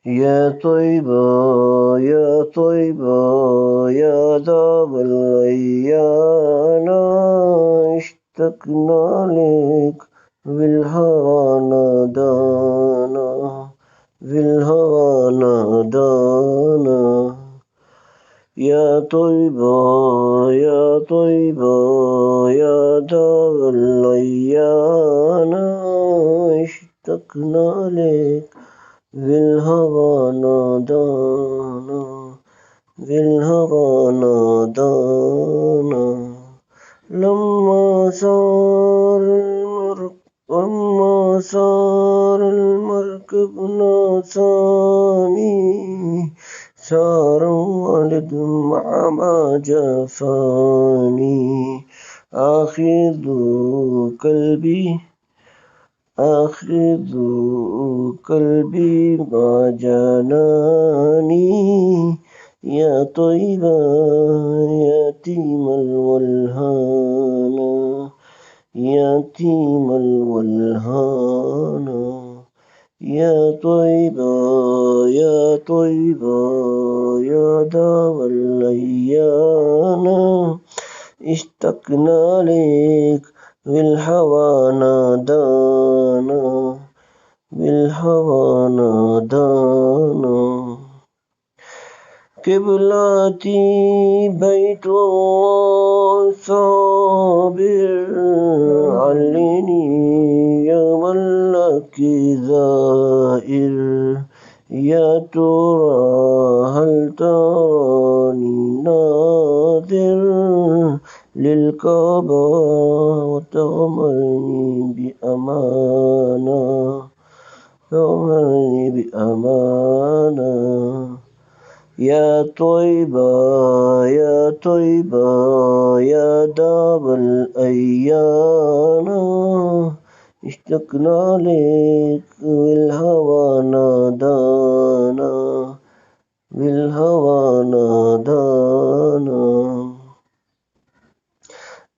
يا طيبة يا طيبة يا ذاب الأيام اشتقنا لك بالهوى نادانا يا طيبة يا طيبة يا ذاب الأيام اشتقنا لك بالهوى نادانا لما صار المركب ناساني صار والد مع جفاني آخذ قلبي ما جاناني يا طيبة يتيم الولهان يا طيبة يا طيبة يا دار الأيام اشتقنا لك بالهوى نادانا قبلتي بيت الله صابر علني يوم لك زائر يا ترى هل تراني ناظر للكعبة وتغمرني بأمانة يا طيبة يا طيبة يا دار الأيام اشتقنا لك بالهوى نادانا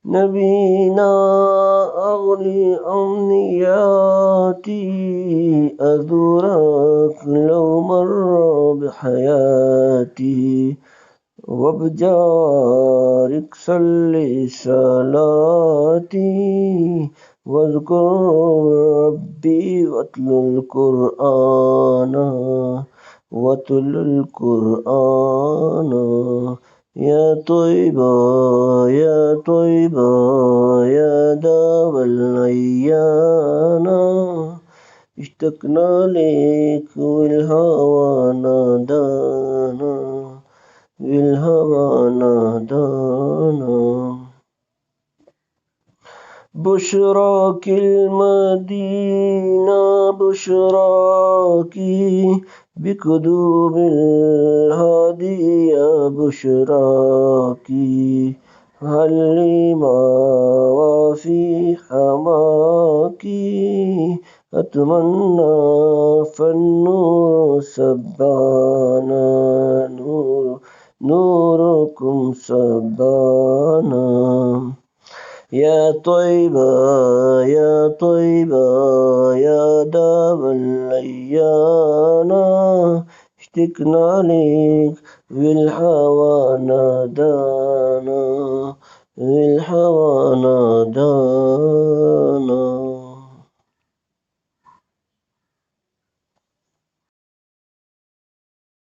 نبينا أغلي أمنياتي أزورك لو مر بحياتي وبجارك صلي صلاتي واذكر ربي واتل القرآن يا طيبة يا طيبة يا دار الأيام اشتقنا لك والهوى نادانا بشراك المدينة بشراك بقدوم الهادي يا بشراك هل لما وفي حماك أتمنى فالنور سبانا نوركم سبانا يا طيبة يا طيبة يا دار الأيام اشتقنا لك بالهوى نادانا